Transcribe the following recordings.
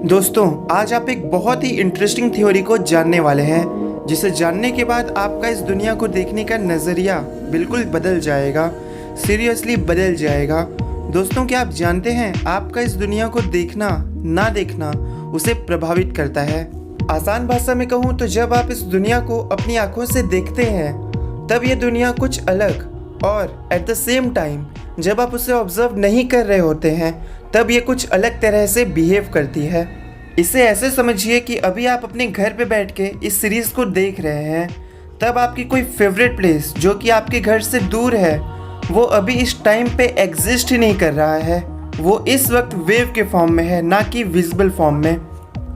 दोस्तों, आज आप एक बहुत ही इंटरेस्टिंग थ्योरी को जानने वाले हैं, जिसे जानने के बाद आपका इस दुनिया को देखने का नज़रिया बिल्कुल बदल जाएगा। सीरियसली बदल जाएगा। दोस्तों, क्या आप जानते हैं आपका इस दुनिया को देखना ना देखना उसे प्रभावित करता है। आसान भाषा में कहूँ तो जब आप इस दुनिया को अपनी आंखों से देखते हैं तब ये दुनिया कुछ अलग, और एट द सेम टाइम जब आप उसे ऑब्जर्व नहीं कर रहे होते हैं तब ये कुछ अलग तरह से बिहेव करती है। इसे ऐसे समझिए कि अभी आप अपने घर पे बैठ के इस सीरीज़ को देख रहे हैं, तब आपकी कोई फेवरेट प्लेस जो कि आपके घर से दूर है वो अभी इस टाइम पे एग्जिस्ट ही नहीं कर रहा है। वो इस वक्त वेव के फॉर्म में है, ना कि विजिबल फॉर्म में।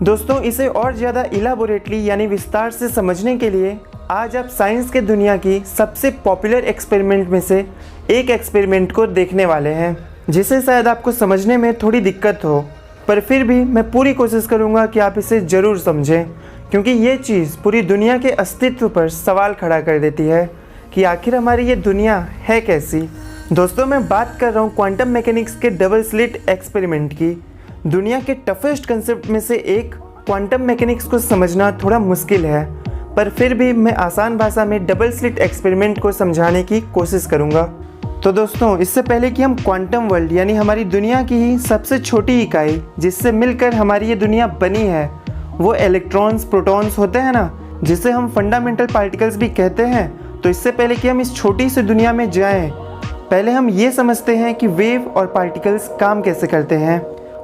दोस्तों, इसे और ज़्यादा इलाबोरेटली यानी विस्तार से समझने के लिए आज आप साइंस के दुनिया की सबसे पॉपुलर एक्सपेरिमेंट में से एक एक्सपेरिमेंट को देखने वाले हैं, जिसे शायद आपको समझने में थोड़ी दिक्कत हो, पर फिर भी मैं पूरी कोशिश करूंगा कि आप इसे ज़रूर समझें, क्योंकि ये चीज़ पूरी दुनिया के अस्तित्व पर सवाल खड़ा कर देती है कि आखिर हमारी ये दुनिया है कैसी। दोस्तों, मैं बात कर रहा हूँ क्वांटम मैकेनिक्स के डबल स्लिट एक्सपेरिमेंट की। दुनिया के टफेस्ट कंसेप्ट में से एक क्वांटम मैकेनिक्स को समझना थोड़ा मुश्किल है, पर फिर भी मैं आसान भाषा में डबल स्लिट एक्सपेरिमेंट को समझाने की कोशिश करूँगा। तो दोस्तों, इससे पहले कि हम क्वांटम वर्ल्ड यानी हमारी दुनिया की ही सबसे छोटी इकाई जिससे मिलकर हमारी ये दुनिया बनी है, वो इलेक्ट्रॉन्स प्रोटॉन्स होते हैं ना, जिसे हम फंडामेंटल पार्टिकल्स भी कहते हैं, तो इससे पहले कि हम इस छोटी सी दुनिया में जाएं, पहले हम ये समझते हैं कि वेव और पार्टिकल्स काम कैसे करते हैं।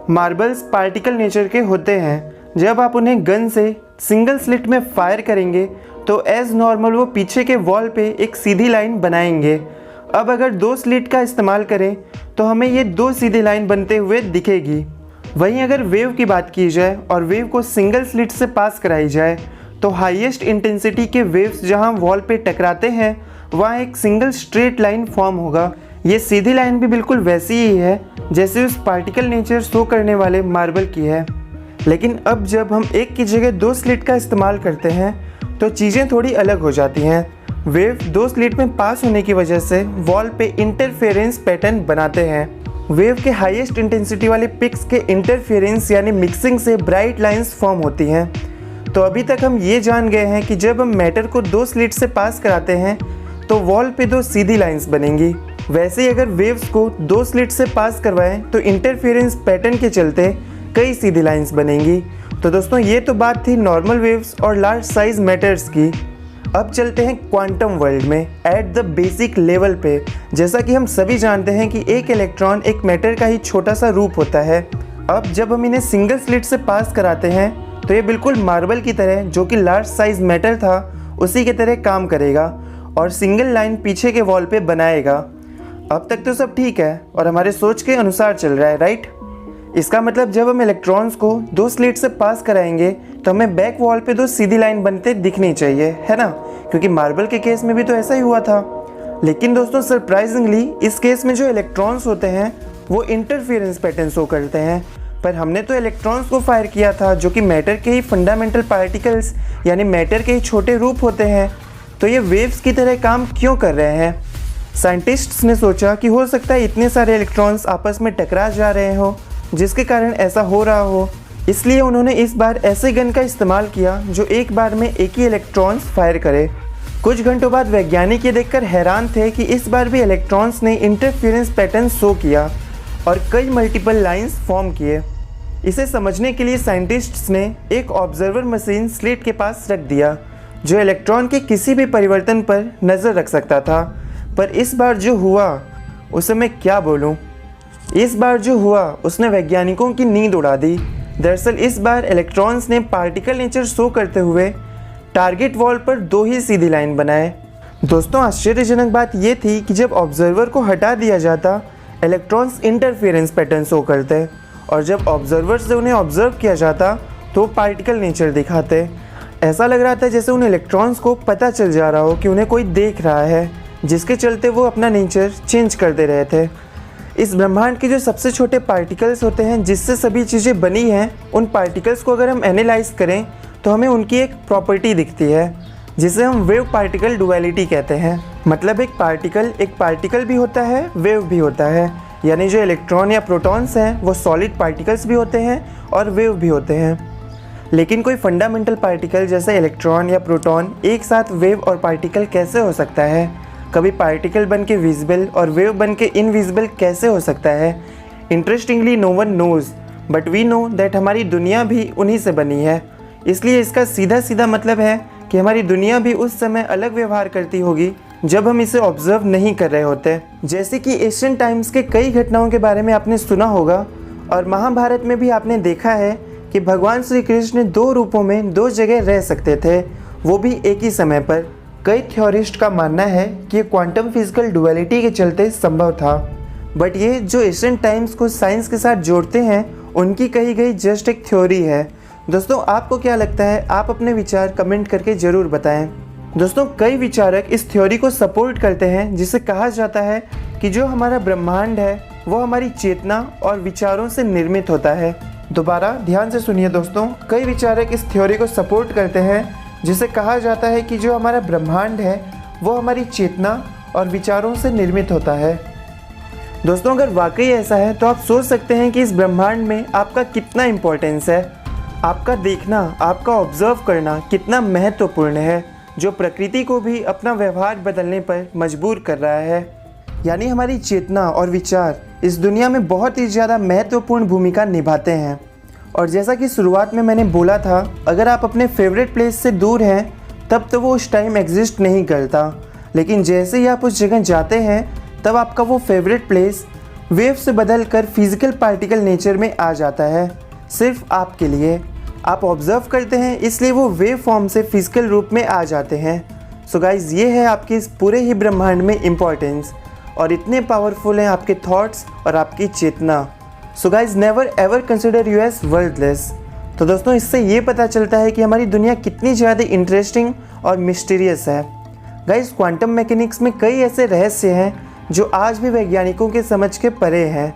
मार्बल्स पार्टिकल नेचर के होते हैं। जब आप उन्हें गन से सिंगल स्लिट में फायर करेंगे तो एज नॉर्मल वो पीछे के वॉल पे एक सीधी लाइन बनाएंगे। अब अगर दो स्लिट का इस्तेमाल करें तो हमें ये दो सीधी लाइन बनते हुए दिखेगी। वहीं अगर वेव की बात की जाए और वेव को सिंगल स्लिट से पास कराई जाए तो हाईएस्ट इंटेंसिटी के वेव्स जहां वॉल पे टकराते हैं वहाँ एक सिंगल स्ट्रेट लाइन फॉर्म होगा। ये सीधी लाइन भी बिल्कुल वैसी ही है जैसे उस पार्टिकल नेचर शो करने वाले मार्बल की है। लेकिन अब जब हम एक की जगह दो स्लिट का इस्तेमाल करते हैं तो चीज़ें थोड़ी अलग हो जाती हैं। वेव दो स्लिट में पास होने की वजह से वॉल पे इंटरफेरेंस पैटर्न बनाते हैं। वेव के हाईएस्ट इंटेंसिटी वाले पिक्स के इंटरफेरेंस यानी मिक्सिंग से ब्राइट लाइंस फॉर्म होती हैं। तो अभी तक हम ये जान गए हैं कि जब हम मैटर को दो स्लिट से पास कराते हैं तो वॉल पे दो सीधी लाइंस बनेंगी। वैसे ही अगर वेव्स को दो स्लिट से पास करवाएं तो इंटरफेरेंस पैटर्न के चलते कई सीधी लाइंस बनेंगी। तो दोस्तों, ये तो बात थी नॉर्मल वेव्स और लार्ज साइज मैटर्स की। अब चलते हैं क्वांटम वर्ल्ड में एट द बेसिक लेवल पे। जैसा कि हम सभी जानते हैं कि एक इलेक्ट्रॉन एक मैटर का ही छोटा सा रूप होता है। अब जब हम इन्हें सिंगल स्लिट से पास कराते हैं तो ये बिल्कुल मार्बल की तरह, जो कि लार्ज साइज मैटर था, उसी की तरह काम करेगा और सिंगल लाइन पीछे के वॉल पे बनाएगा। अब तक तो सब ठीक है और हमारे सोच के अनुसार चल रहा है, राइट? इसका मतलब जब हम इलेक्ट्रॉन्स को दो स्लिट से पास कराएंगे तो हमें बैक वॉल पे दो सीधी लाइन बनते दिखनी चाहिए, है ना? क्योंकि मार्बल के केस में भी तो ऐसा ही हुआ था। लेकिन दोस्तों, सरप्राइजिंगली इस केस में जो इलेक्ट्रॉन्स होते हैं वो इंटरफेरेंस पैटर्न शो करते हैं। पर हमने तो इलेक्ट्रॉन्स को फायर किया था जो कि मैटर के ही फंडामेंटल पार्टिकल्स यानी मैटर के ही छोटे रूप होते हैं। तो ये वेव्स की तरह काम क्यों कर रहे हैं? साइंटिस्ट्स ने सोचा कि हो सकता है इतने सारे इलेक्ट्रॉन्स आपस में टकरा जा रहे हो जिसके कारण ऐसा हो रहा हो। इसलिए उन्होंने इस बार ऐसे गन का इस्तेमाल किया जो एक बार में एक ही इलेक्ट्रॉन्स फायर करे। कुछ घंटों बाद वैज्ञानिक ये देखकर हैरान थे कि इस बार भी इलेक्ट्रॉन्स ने इंटरफेरेंस पैटर्न शो किया और कई मल्टीपल लाइंस फॉर्म किए। इसे समझने के लिए साइंटिस्ट्स ने एक ऑब्जर्वर मशीन स्लिट के पास रख दिया जो इलेक्ट्रॉन के किसी भी परिवर्तन पर नज़र रख सकता था। पर इस बार जो हुआ उसे मैं क्या बोलूं? इस बार जो हुआ उसने वैज्ञानिकों की नींद उड़ा दी। दरअसल इस बार इलेक्ट्रॉन्स ने पार्टिकल नेचर शो करते हुए टारगेट वॉल पर दो ही सीधी लाइन बनाए। दोस्तों, आश्चर्यजनक बात यह थी कि जब ऑब्जर्वर को हटा दिया जाता इलेक्ट्रॉन्स इंटरफेरेंस पैटर्न शो करते, और जब ऑब्जर्वर से उन्हें ऑब्जर्व किया जाता तो पार्टिकल नेचर दिखाते। ऐसा लग रहा था जैसे उन इलेक्ट्रॉन्स को पता चल जा रहा हो कि उन्हें कोई देख रहा है, जिसके चलते वो अपना नेचर चेंज करते रहे थे। इस ब्रह्मांड के जो सबसे छोटे पार्टिकल्स होते हैं जिससे सभी चीज़ें बनी हैं, उन पार्टिकल्स को अगर हम एनालाइज करें तो हमें उनकी एक प्रॉपर्टी दिखती है। जिसे हम वेव पार्टिकल डुअलिटी कहते हैं। मतलब एक पार्टिकल भी होता है, वेव भी होता है। यानी जो इलेक्ट्रॉन या प्रोटॉन्स हैं वो सॉलिड पार्टिकल्स भी होते हैं और वेव भी होते हैं। लेकिन कोई फंडामेंटल पार्टिकल जैसे इलेक्ट्रॉन या प्रोटॉन एक साथ वेव और पार्टिकल कैसे हो सकता है? कभी पार्टिकल बन के विजिबल और वेव बन के इनविजिबल कैसे हो सकता है? Interestingly no one knows but we know that हमारी दुनिया भी उन्हीं से बनी है। इसलिए इसका सीधा सीधा मतलब है कि हमारी दुनिया भी उस समय अलग व्यवहार करती होगी जब हम इसे ऑब्जर्व नहीं कर रहे होते। जैसे कि एशियन टाइम्स के कई घटनाओं के बारे में आपने सुना होगा और महाभारत में भी आपने देखा है कि भगवान श्री कृष्ण 2 रूपों में 2 जगह रह सकते थे, वो भी एक ही समय पर। कई थ्योरिस्ट का मानना है कि ये क्वांटम फिजिकल डुअलिटी के चलते संभव था। बट ये जो एशियन टाइम्स को साइंस के साथ जोड़ते हैं उनकी कही गई जस्ट एक थ्योरी है। दोस्तों आपको क्या लगता है? आप अपने विचार कमेंट करके ज़रूर बताएं। दोस्तों कई विचारक इस थ्योरी को सपोर्ट करते हैं जिसे कहा जाता है कि जो हमारा ब्रह्मांड है वो हमारी चेतना और विचारों से निर्मित होता है। दोबारा ध्यान से सुनिए दोस्तों, कई विचारक इस थ्योरी को सपोर्ट करते हैं जिसे कहा जाता है कि जो हमारा ब्रह्मांड है वो हमारी चेतना और विचारों से निर्मित होता है। दोस्तों अगर वाकई ऐसा है तो आप सोच सकते हैं कि इस ब्रह्मांड में आपका कितना इम्पोर्टेंस है। आपका देखना, आपका ऑब्जर्व करना कितना महत्वपूर्ण है, जो प्रकृति को भी अपना व्यवहार बदलने पर मजबूर कर रहा है। यानी हमारी चेतना और विचार इस दुनिया में बहुत ही ज़्यादा महत्वपूर्ण भूमिका निभाते हैं। और जैसा कि शुरुआत में मैंने बोला था, अगर आप अपने फेवरेट प्लेस से दूर हैं तब तो वो उस टाइम एग्जिस्ट नहीं करता, लेकिन जैसे ही आप उस जगह जाते हैं तब आपका वो फेवरेट प्लेस वेव से बदल कर फिजिकल पार्टिकल नेचर में आ जाता है, सिर्फ आपके लिए। आप ऑब्जर्व करते हैं इसलिए वो वेव फॉर्म से फिजिकल रूप में आ जाते हैं। सो गाइज ये है आपके इस पूरे ही ब्रह्मांड में इम्पोर्टेंस, और इतने पावरफुल हैं आपके थॉट्स और आपकी चेतना। So guys never ever consider you as worldless. तो दोस्तों इससे ये पता चलता है कि हमारी दुनिया कितनी ज़्यादा इंटरेस्टिंग और मिस्टीरियस है। गाइज क्वांटम मैकेनिक्स में कई ऐसे रहस्य हैं जो आज भी वैज्ञानिकों के समझ के परे हैं।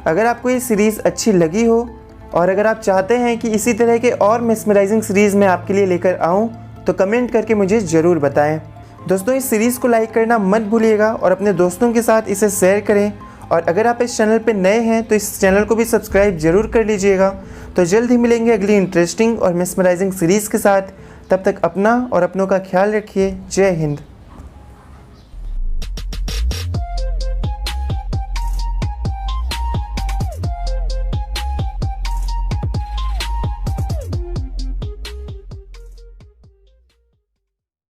अगर आपको ये सीरीज़ अच्छी लगी हो और अगर आप चाहते हैं कि इसी तरह के और मेस्मराइजिंग सीरीज़ मैं आपके लिए लेकर आऊँ तो कमेंट करके मुझे ज़रूर बताएं। दोस्तों इस सीरीज़ को लाइक करना मत भूलिएगा और अपने दोस्तों के साथ इसे शेयर करें। और अगर आप इस चैनल पर नए हैं तो इस चैनल को भी सब्सक्राइब ज़रूर कर लीजिएगा। तो जल्द ही मिलेंगे अगली इंटरेस्टिंग और मेस्मराइजिंग सीरीज़ के साथ। तब तक अपना और अपनों का ख्याल रखिए। जय हिंद।